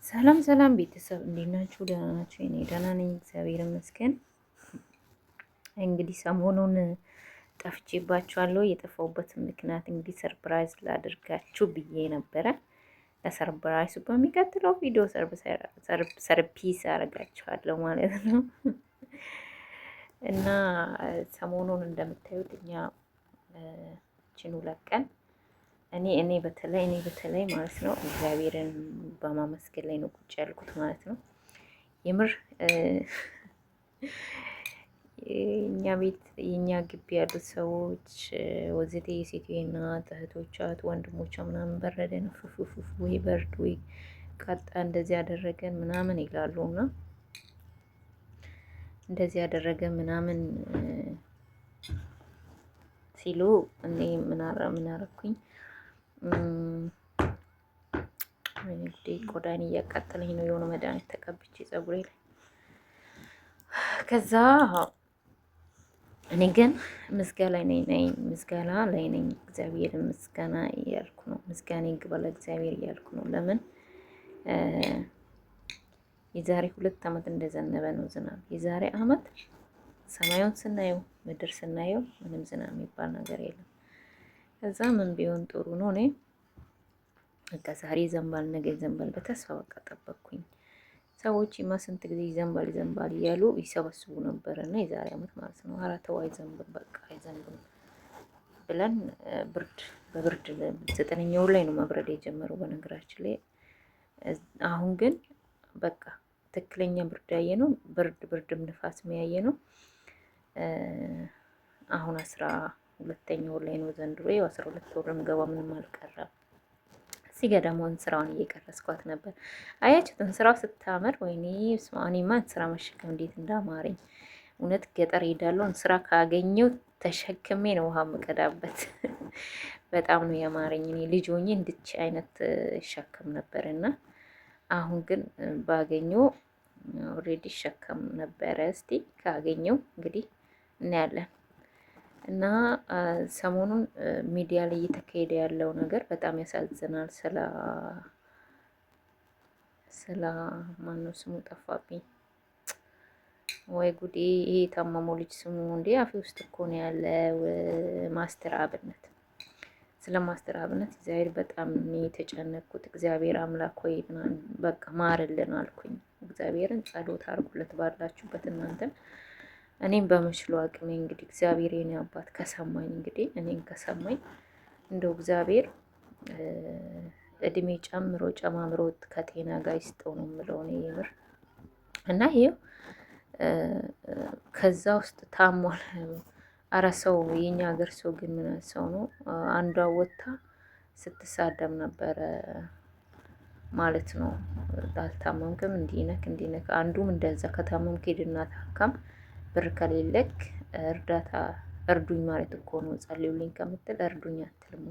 ሰላም ሰላም ቤተሰብ እንዴት ናችሁ? ደህና ናችሁ? እኔ ደህና ነኝ፣ እግዚአብሔር ይመስገን። እንግዲህ ሰሞኑን ጠፍቼባችኋለሁ። የጠፋሁበትን ምክንያት እንግዲህ ሰርፕራይዝ ላድርጋችሁ ብዬ ነበረ። ለሰርፕራይዙ በሚቀጥለው ቪዲዮ ሰርፕራይዝ አደርጋችኋለሁ ማለት ነው። እና ሰሞኑን እንደምታዩት እኛ ችኑ ለቀን እኔ በተለይ ማለት ነው እግዚአብሔርን በማመስገን ላይ ነው ቁጭ ያልኩት ማለት ነው። የምር እኛ ቤት የኛ ግቢ ያሉት ሰዎች ወዘቴ የሴትዮ እናት እህቶቻት ወንድሞቿ ምናምን በረደን ፉፉፉ ወይ በርድ ወይ ቀጣ እንደዚህ ያደረገን ምናምን ይላሉ እና እንደዚህ ያደረገን ምናምን ሲሉ እኔ ምን አረኩኝ? እንግዲህ ቆዳን እያቃጠለኝ ነው። የሆነ መድኃኒት ተቀብቼ ፀጉሬ ላይ ከዛ እኔ ግን ምስጋና ላይ ነኝ። እግዚአብሔር ምስጋና እያልኩ ነው። ምስጋና ይግባል እግዚአብሔር እያልኩ ነው። ለምን የዛሬ 2 ዓመት እንደዘነበ ነው ዝናብ። የዛሬ አመት ሰማዩን ስናየው ምድር ስናየው ምንም ዝናብ የሚባል ነገር የለም። ከዛ ምን ቢሆን ጥሩ ነው እኔ በቃ ዛሬ ይዘንባል ነገ ይዘንባል በተስፋ በቃ ጠበቅኩኝ። ሰዎችማ ስንት ጊዜ ይዘንባል እያሉ ይሰበስቡ ነበር እና የዛሬ አመት ማለት ነው ኧረ ተው አይዘንብም በቃ አይዘንብም ብለን በብርድ 9ኛው ላይ ነው መብረድ የጀመረው በነገራችን ላይ። አሁን ግን በቃ ትክክለኛ ብርድ ያየ ነው። ብርድም ንፋስ የሚያየ ነው። አሁን 12ኛው ላይ ነው ዘንድሮ። 12 ወርም ገባ ምንም አልቀረም። እዚህ ጋር ደግሞ ስራውን እየቀረስኳት ነበር። አያችሁትን ስራው ስታምር። ወይኔ እኔማ ስራ መሸከም እንዴት እንዳማረኝ እውነት። ገጠር ሄዳለሁ ስራ ካገኘው ተሸክሜ ነው ውሃ የምቀዳበት። በጣም ነው ያማረኝ። እኔ ልጅ ሆኜ እንድች አይነት እሸከም ነበር እና አሁን ግን ባገኘው ኦልሬዲ እሸከም ነበረ። እስቲ ካገኘው እንግዲህ እናያለን። እና ሰሞኑን ሚዲያ ላይ እየተካሄደ ያለው ነገር በጣም ያሳዝናል። ስለ ማነው ስሙ ጠፋብኝ። ወይ ጉዴ! ይሄ የታመመው ልጅ ስሙ እንዴ አፌ ውስጥ እኮ ነው ያለው። ማስተር አብነት። ስለ ማስተር አብነት እግዚአብሔር በጣም ነው የተጨነቅኩት። እግዚአብሔር አምላክ ሆይ በቃ ማርልን አልኩኝ። እግዚአብሔርን ጸሎት አድርጉለት ባላችሁበት እናንተን። እኔም በምችለው አቅሜ እንግዲህ እግዚአብሔር የኔ አባት ከሰማኝ እንግዲህ እኔን ከሰማኝ እንደው እግዚአብሔር እድሜ ጨማምሮ ከጤና ጋር ይስጠው ነው የምለው እኔ የምር። እና ይሄው ከዛ ውስጥ ታሟል። አረ ሰው የኛ ሀገር ሰው ግን ምን ሰው ነው? አንዷ ወጥታ ስትሳደብ ነበረ ማለት ነው። አልታመምክም እንዲነክ አንዱም እንደዛ ከታመምክ ሄድና ታከም፣ ብር ከሌለክ እርዳታ እርዱኝ ማለት እኮ ነው። ጸልዩልኝ ከምትል እርዱኝ አትልም።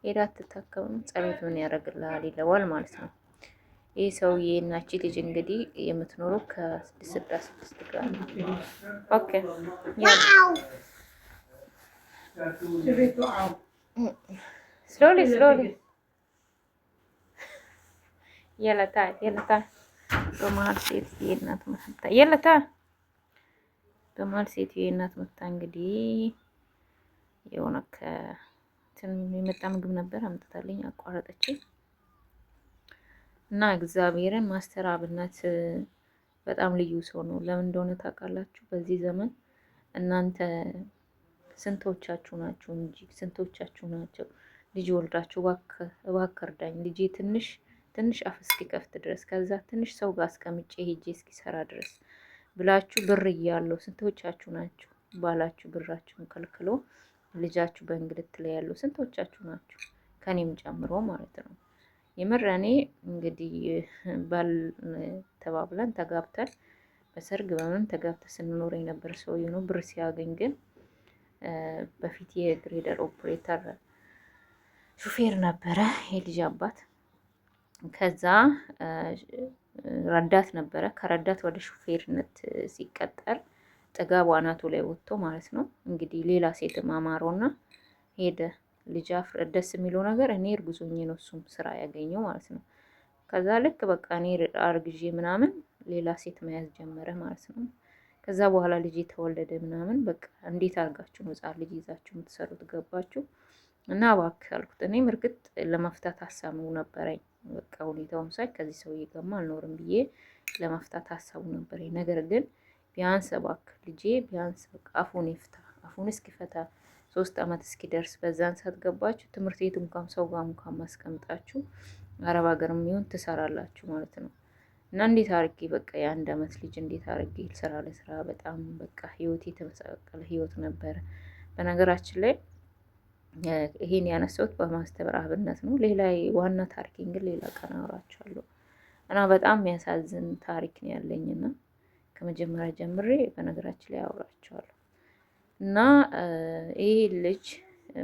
ሄዳ አትታከምም። ጸሎት ምን ያደርግልሃል ይለዋል ማለት ነው። ይህ ሰውዬ እናቺ ልጅ እንግዲህ የምትኖረው ከ6 ጋር ነው። ኦኬ ስሎሊ የለታ በመሀል ሴትዬ እናት መታ የለታ በመሀል ሴትዬ እናት መታ እንግዲህ የሆነ የመጣ ምግብ ነበር አምጥታልኝ አቋረጠችኝ። እና እግዚአብሔርን ማስተር አብነት በጣም ልዩ ሰው ነው። ለምን እንደሆነ ታውቃላችሁ? በዚህ ዘመን እናንተ ስንቶቻችሁ ናችሁ እንጂ ስንቶቻችሁ ናቸው ልጅ ወልዳችሁ እባክህ እርዳኝ ልጄ ትንሽ አፍ እስኪከፍት ድረስ ከዛ ትንሽ ሰው ጋር አስቀምጬ ሄጄ እስኪሰራ ድረስ ብላችሁ ብር እያለው ስንቶቻችሁ ናችሁ? ባላችሁ ብራችሁን ከልክሎ ልጃችሁ በእንግልት ላይ ያለው ስንቶቻችሁ ናችሁ? ከኔም ጨምሮ ማለት ነው። የምር እኔ እንግዲህ ባል ተባብለን ተጋብተን በሰርግ በምን ተጋብተን ስንኖር የነበር ሰውዬው ነው። ብር ሲያገኝ ግን በፊት የግሬደር ኦፕሬተር ሹፌር ነበረ የልጅ አባት። ከዛ ረዳት ነበረ። ከረዳት ወደ ሹፌርነት ሲቀጠር ጥጋቡ አናቱ ላይ ወጥቶ ማለት ነው። እንግዲህ ሌላ ሴትም አማረውና ሄደ። ልጅ ደስ የሚለው ነገር እኔ እርጉዞኝ ነው እሱም ስራ ያገኘው ማለት ነው። ከዛ ልክ በቃ እኔ አርግዤ ምናምን ሌላ ሴት መያዝ ጀመረ ማለት ነው። ከዛ በኋላ ልጅ ተወለደ ምናምን በቃ እንዴት አድርጋችሁ ነው ሕፃን ልጅ ይዛችሁ የምትሰሩት? ገባችሁ? እና እባክህ አልኩት። እኔም እርግጥ ለመፍታት ሀሳቡ ነበረኝ። በቃ ሁኔታውን ሳይ ከዚህ ሰውዬ ጋርማ አልኖርም ብዬ ለመፍታት ሀሳቡ ነበረኝ። ነገር ግን ቢያንስ እባክህ ልጄ ቢያንስ በቃ አፉን ይፍታ፣ አፉን እስኪፈታ 3 ዓመት እስኪደርስ በዛን ሰዓት ገባችሁ ትምህርት ቤት እንኳን ሰው ጋር እንኳን ማስቀምጣችሁ አረብ ሀገርም ይሁን ትሰራላችሁ ማለት ነው። እና እንዴት አርጌ በቃ የ1 ዓመት ልጅ እንዴት አርጌ ስራ ለስራ በጣም በቃ ህይወቴ የተመሰቃቀለ ህይወት ነበረ። በነገራችን ላይ ይሄን ያነሳሁት በማስተባበርነት ነው። ሌላ ዋና ታሪኬን ግን ሌላ ቀን አወራችኋለሁ። እና በጣም የሚያሳዝን ታሪክ ነው ያለኝና ከመጀመሪያ ጀምሬ በነገራችን ላይ አወራችኋለሁ። እና ይሄ ልጅ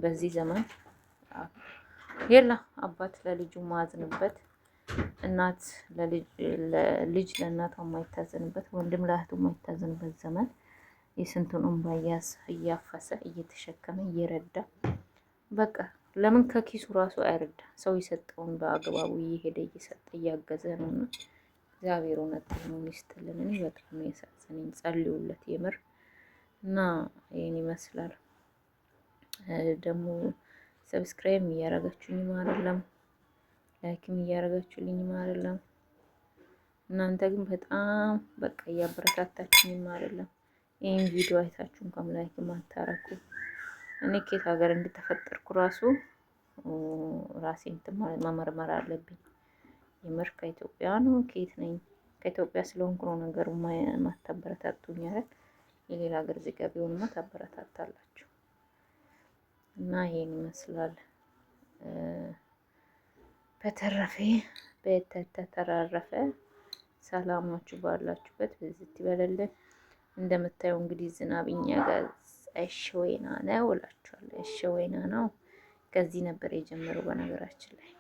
በዚህ ዘመን የላ አባት ለልጁ ማዝንበት፣ እናት ልጅ ለእናቷ የማይታዘንበት፣ ወንድም ለእህቱ የማይታዘንበት ዘመን የስንቱን እንባ እያፈሰ እየተሸከመ እየረዳ በቃ ለምን ከኪሱ ራሱ አይረዳ ሰው የሰጠውን በአግባቡ እየሄደ እየሰጠ እያገዘ ነው። እና እግዚአብሔር እውነት ነው ይስጥልን። እኔ በጣም ነው ያሳዘነኝ። ጸልዩለት የምር። እና ይሄን ይመስላል። ደግሞ ሰብስክራይብ እያረጋችሁኝም አይደለም፣ ላይክም እያረጋችሁልኝም አይደለም። እናንተ ግን በጣም በቃ እያበረታታችሁኝም አይደለም። ይሄን ቪዲዮ አይታችሁ እንኳን ላይክ ማታረኩ እኔ ከየት ሀገር እንደተፈጠርኩ ራሱ ራሴን መመርመር አለብኝ። የምር ከኢትዮጵያ ነው ከየት ነኝ? ከኢትዮጵያ ስለሆንኩ ነው ነገሩ ማታበረታቱኝ አይደል? የሌላ ሀገር ዜጋ ቢሆንማ ታበረታታላችሁ። እና ይሄን ይመስላል። በተረፈ ሰላማችሁ ባላችሁበት በዚህ ይበለልን። እንደምታየው እንግዲህ ዝናብ እኛ ጋር እሸወይና ነው እላችኋለሁ። እሸወይና ነው። ከዚህ ነበር የጀመረው በነገራችን ላይ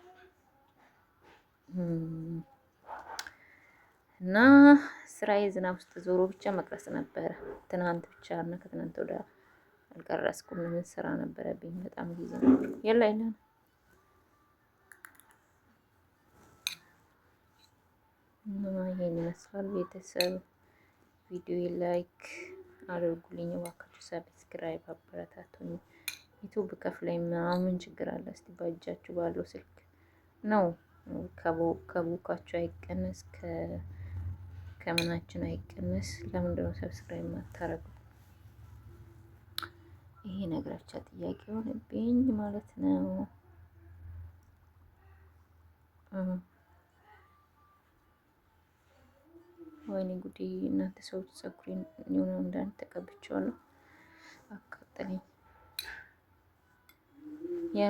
እና ስራዬ ዝናብ ውስጥ ዞሮ ብቻ መቅረጽ ነበረ። ትናንት ብቻ እና ከትናንት ወዲያ አልቀረጽኩም። ምን ስራ ነበረብኝ? በጣም ጊዜ ነበር። የላ እና ይሄን ይመስላል ቤተሰብ። ቪዲዮ ላይክ አድርጉልኝ እባካችሁ፣ ሰብስክራይብ አበረታቱኝ። ዩቲዩብ ከፍለኝ ምናምን ችግር አለ? እስቲ በእጃችሁ ባለው ስልክ ነው ከቡካችሁ አይቀነስ ከምናችን አይቀነስ። ለምንድነው ሰብስክራይብ ማታረጉ? ይሄ ነገራቻ ጥያቄ ሆነብኝ ማለት ነው። ወይኔ ጉዴ! እናንተ ሰዎች ፀጉሬን የሆነ እንዳንተ ተቀብቼዋለሁ። አቃጠለኝ ያ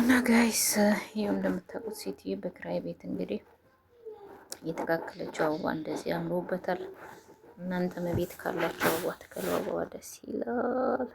እና ጋይስ ይኸው እንደምታውቁት ሴትዬ በክራይ ቤት እንግዲህ የተካከለችው አበባ እንደዚህ አምሮበታል። እናንተም ቤት ካላችሁ አበባ ተከሉ። አበባ ደስ ይላል።